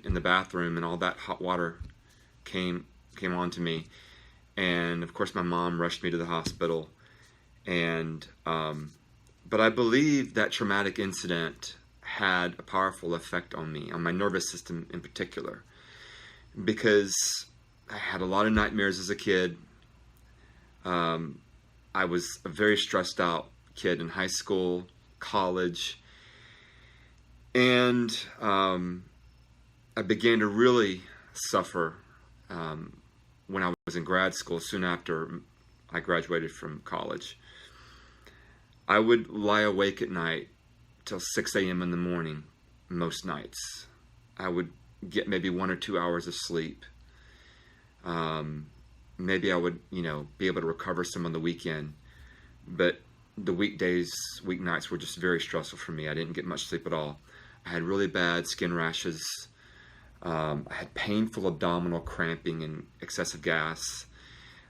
in the bathroom, and all that hot water came onto me. And of course, my mom rushed me to the hospital. And but I believe that traumatic incident had a powerful effect on me, on my nervous system in particular, because I had a lot of nightmares as a kid. I was a very stressed out kid in high school, college, and I began to really suffer when I was in grad school, soon after I graduated from college. I would lie awake at night till 6 a.m. in the morning most nights. I would get maybe 1 or 2 hours of sleep. Maybe I would, be able to recover some on the weekend, but the weekdays, weeknights were just very stressful for me. I didn't get much sleep at all. I had really bad skin rashes. I had painful abdominal cramping and excessive gas.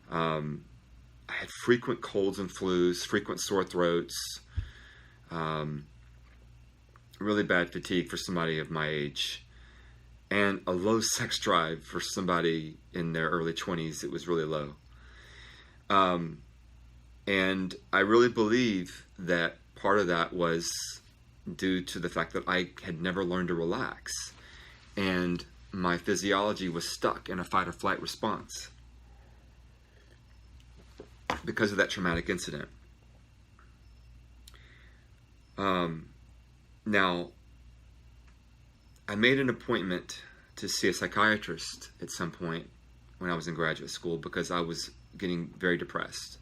I had frequent colds and flus, frequent sore throats, really bad fatigue for somebody of my age, and a low sex drive for somebody in their early 20s. It was really low. And I really believe that part of that was due to the fact that I had never learned to relax, and my physiology was stuck in a fight or flight response because of that traumatic incident. Now, I made an appointment to see a psychiatrist at some point when I was in graduate school because I was getting very depressed.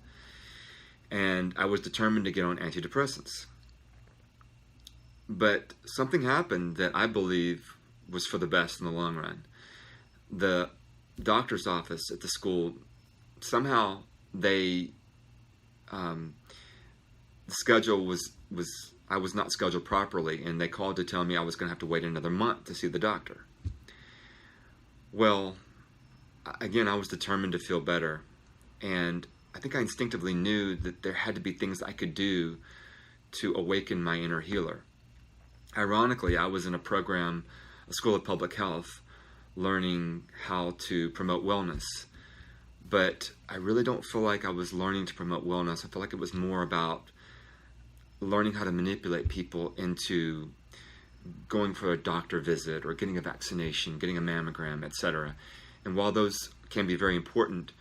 And I was determined to get on antidepressants. But something happened that I believe was for the best in the long run. The doctor's office at the school, somehow the schedule was I was not scheduled properly, and they called to tell me I was going to have to wait another month to see the doctor. Well, again, I was determined to feel better, and I think I instinctively knew that there had to be things I could do to awaken my inner healer. Ironically, I was in a program, a school of public health, learning how to promote wellness. But I really don't feel like I was learning to promote wellness. I feel like it was more about learning how to manipulate people into going for a doctor visit or getting a vaccination, getting a mammogram, etc. And while those can be very important,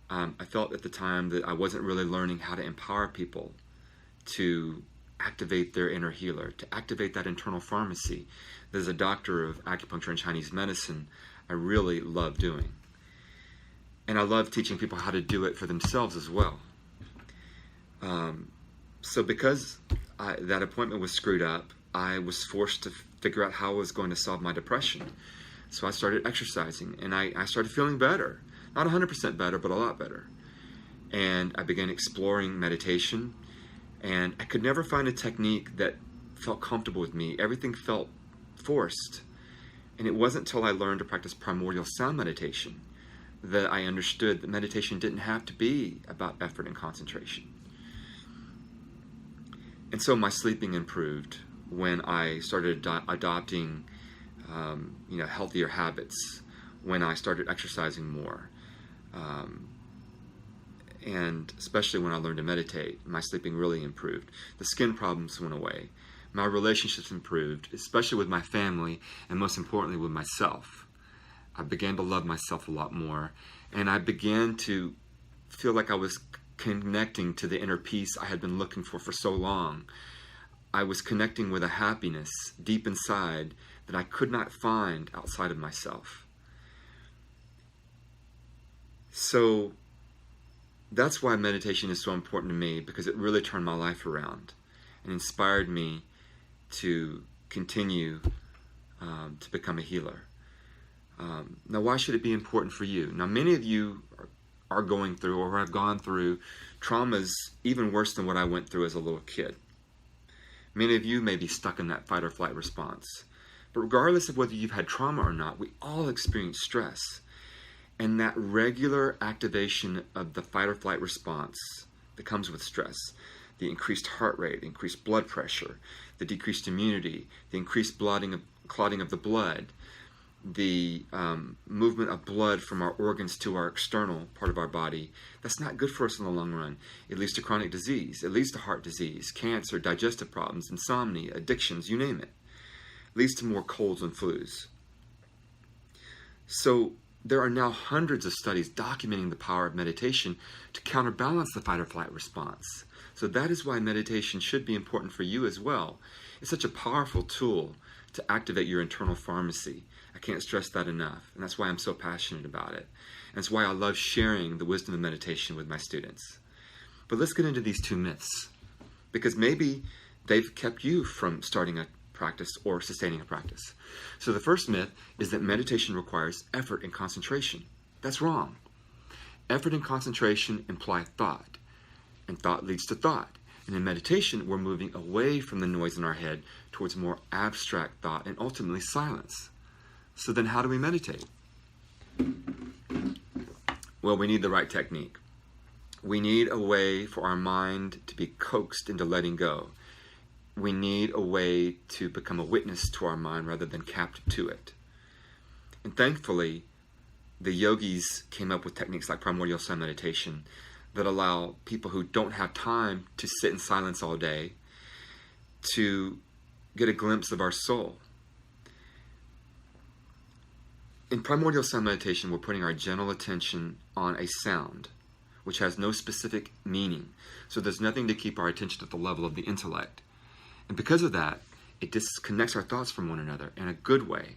I felt at the time that I wasn't really learning how to empower people to activate their inner healer, to activate that internal pharmacy that as a doctor of acupuncture and Chinese medicine, I really love doing. And I love teaching people how to do it for themselves as well. So because that appointment was screwed up, I was forced to figure out how I was going to solve my depression. So I started exercising, and I started feeling better. Not 100% better, but a lot better. And I began exploring meditation, and I could never find a technique that felt comfortable with me. Everything felt forced. And it wasn't until I learned to practice primordial sound meditation that I understood that meditation didn't have to be about effort and concentration. And so my sleeping improved when I started adopting healthier habits, when I started exercising more, and especially when I learned to meditate, my sleeping really improved. The skin problems went away. My relationships improved, especially with my family, and most importantly with myself. I began to love myself a lot more, and I began to feel like I was connecting to the inner peace I had been looking for so long. I was connecting with a happiness deep inside that I could not find outside of myself. So that's why meditation is so important to me, because it really turned my life around and inspired me to continue to become a healer. Now, why should it be important for you? Now, many of you are going through or have gone through traumas even worse than what I went through as a little kid. Many of you may be stuck in that fight or flight response. But regardless of whether you've had trauma or not, we all experience stress. And that regular activation of the fight or flight response that comes with stress, the increased heart rate, the increased blood pressure, the decreased immunity, the increased clotting of the blood, the movement of blood from our organs to our external part of our body, that's not good for us in the long run. It leads to chronic disease. It leads to heart disease, cancer, digestive problems, insomnia, addictions, you name it. It leads to more colds and flus. So there are now hundreds of studies documenting the power of meditation to counterbalance the fight or flight response. So that is why meditation should be important for you as well. It's such a powerful tool to activate your internal pharmacy. I can't stress that enough, and that's why I'm so passionate about it. And that's why I love sharing the wisdom of meditation with my students. But let's get into these two myths, because maybe they've kept you from starting a practice or sustaining a practice. So the first myth is that meditation requires effort and concentration. That's wrong. Effort and concentration imply thought, and thought leads to thought. And in meditation, we're moving away from the noise in our head towards more abstract thought and ultimately silence. So then how do we meditate? Well, we need the right technique. We need a way for our mind to be coaxed into letting go. We need a way to become a witness to our mind rather than captive to it. And thankfully, the yogis came up with techniques like primordial sun meditation that allow people who don't have time to sit in silence all day to get a glimpse of our soul. In primordial sun meditation, we're putting our gentle attention on a sound, which has no specific meaning. So there's nothing to keep our attention at the level of the intellect. And because of that, it disconnects our thoughts from one another in a good way,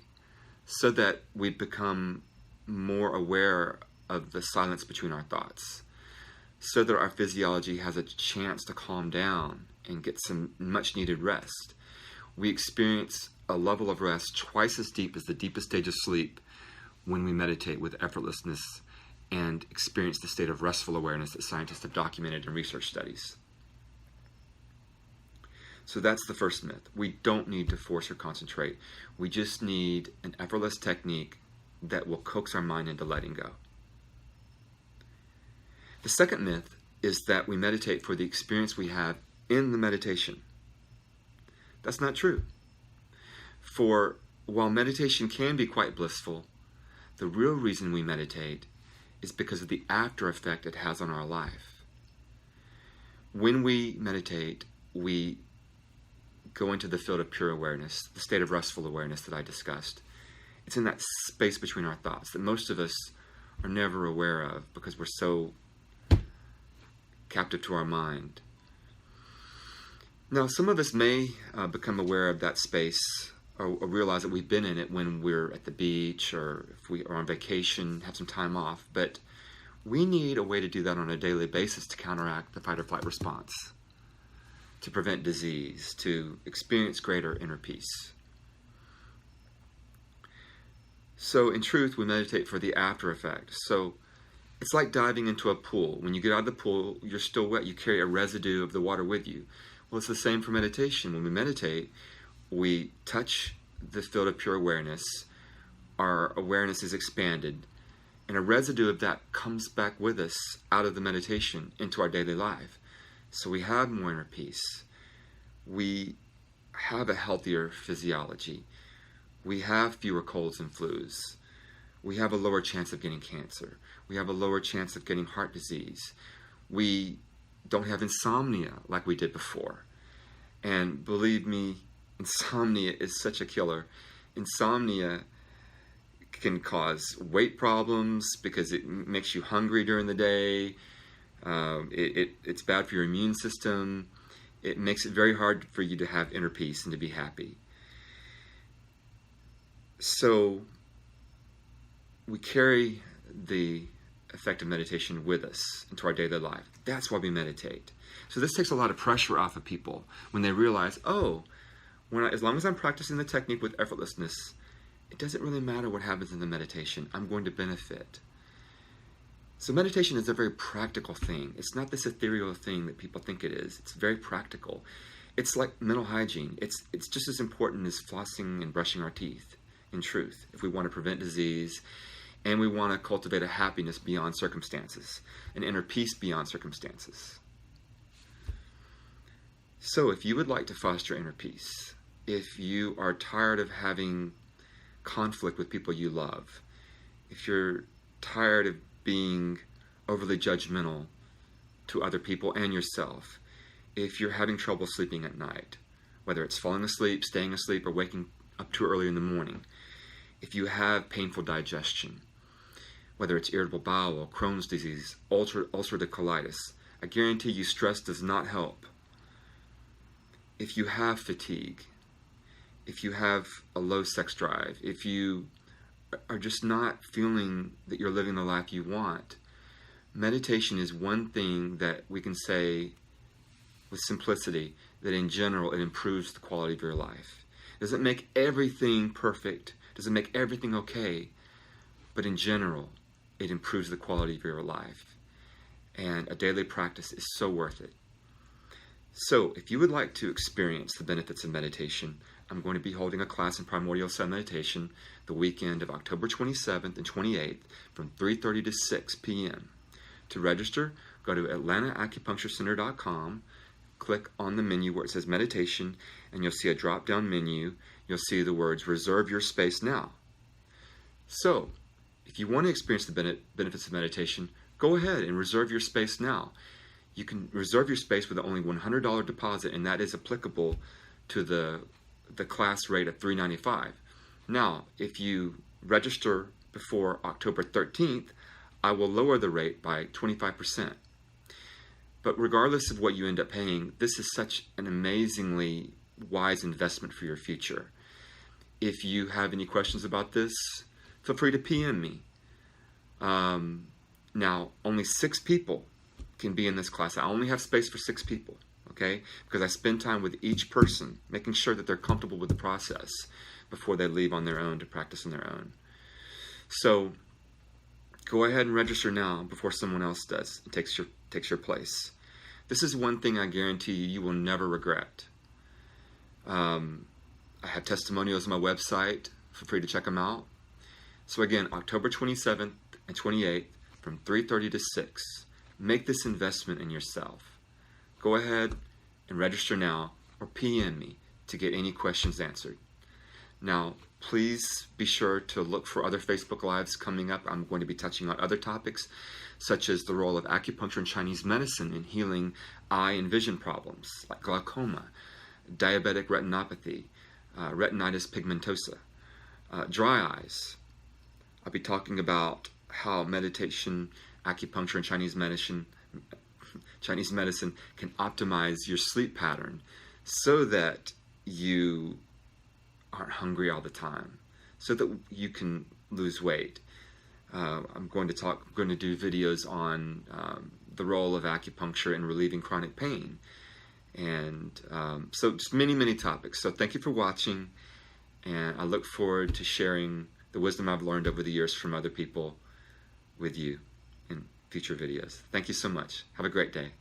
so that we become more aware of the silence between our thoughts, so that our physiology has a chance to calm down and get some much needed rest. We experience a level of rest twice as deep as the deepest stage of sleep when we meditate with effortlessness and experience the state of restful awareness that scientists have documented in research studies. So that's the first myth. We don't need to force or concentrate. We just need an effortless technique that will coax our mind into letting go. The second myth is that we meditate for the experience we have in the meditation. That's not true. For while meditation can be quite blissful, the real reason we meditate is because of the after effect it has on our life. When we meditate, we go into the field of pure awareness, the state of restful awareness that I discussed. It's in that space between our thoughts that most of us are never aware of because we're so captive to our mind. Now, some of us may become aware of that space or realize that we've been in it when we're at the beach or if we are on vacation, have some time off, but we need a way to do that on a daily basis to counteract the fight or flight response, to prevent disease, to experience greater inner peace. So in truth, we meditate for the after effect. So it's like diving into a pool. When you get out of the pool, you're still wet. You carry a residue of the water with you. Well, it's the same for meditation. When we meditate, we touch the field of pure awareness. Our awareness is expanded. And a residue of that comes back with us out of the meditation into our daily life. So we have more inner peace. We have a healthier physiology. We have fewer colds and flus. We have a lower chance of getting cancer. We have a lower chance of getting heart disease. We don't have insomnia like we did before. And believe me, insomnia is such a killer. Insomnia can cause weight problems because it makes you hungry during the day. It's bad for your immune system. It makes it very hard for you to have inner peace and to be happy. So we carry the effect of meditation with us into our daily life. That's why we meditate. So this takes a lot of pressure off of people when they realize, oh, as long as I'm practicing the technique with effortlessness, it doesn't really matter what happens in the meditation. I'm going to benefit. So meditation is a very practical thing. It's not this ethereal thing that people think it is. It's very practical. It's like mental hygiene. It's just as important as flossing and brushing our teeth, in truth, if we want to prevent disease and we want to cultivate a happiness beyond circumstances, an inner peace beyond circumstances. So if you would like to foster inner peace, if you are tired of having conflict with people you love, if you're tired of being overly judgmental to other people and yourself, if you're having trouble sleeping at night, whether it's falling asleep, staying asleep, or waking up too early in the morning, if you have painful digestion, whether it's irritable bowel, Crohn's disease, ulcerative colitis, I guarantee you stress does not help. If you have fatigue, if you have a low sex drive, if you are just not feeling that you're living the life you want, meditation is one thing that we can say with simplicity that in general it improves the quality of your life. It doesn't make everything perfect, doesn't make everything okay, but in general it improves the quality of your life. And a daily practice is so worth it. So if you would like to experience the benefits of meditation, I'm going to be holding a class in Primordial Sun Meditation the weekend of October 27th and 28th from 3:30 to 6 p.m. To register, go to atlantaacupuncturecenter.com, click on the menu where it says meditation, and you'll see a drop-down menu. You'll see the words reserve your space now. So if you want to experience the benefits of meditation, go ahead and reserve your space now. You can reserve your space with only $100 deposit, and that is applicable to the class rate of $395. Now, if you register before October 13th, I will lower the rate by 25%. But regardless of what you end up paying, this is such an amazingly wise investment for your future. If you have any questions about this, feel free to PM me. Now, only 6 people can be in this class. I only have space for 6 people, okay? Because I spend time with each person, making sure that they're comfortable with the process before they leave on their own to practice on their own. So go ahead and register now before someone else does and takes your place. This is one thing I guarantee you will never regret. I have testimonials on my website. Feel free to check them out. So again, October 27th and 28th from 3:30 to 6. Make this investment in yourself. Go ahead and register now or PM me to get any questions answered. Now, please be sure to look for other Facebook Lives coming up. I'm going to be touching on other topics, such as the role of acupuncture and Chinese medicine in healing eye and vision problems, like glaucoma, diabetic retinopathy, retinitis pigmentosa, dry eyes. I'll be talking about how meditation, acupuncture, and Chinese medicine can optimize your sleep pattern so that you aren't hungry all the time, so that you can lose weight. I'm going to do videos on the role of acupuncture in relieving chronic pain, and so just many topics. So thank you for watching, and I look forward to sharing the wisdom I've learned over the years from other people with you in future videos. Thank you so much. Have a great day.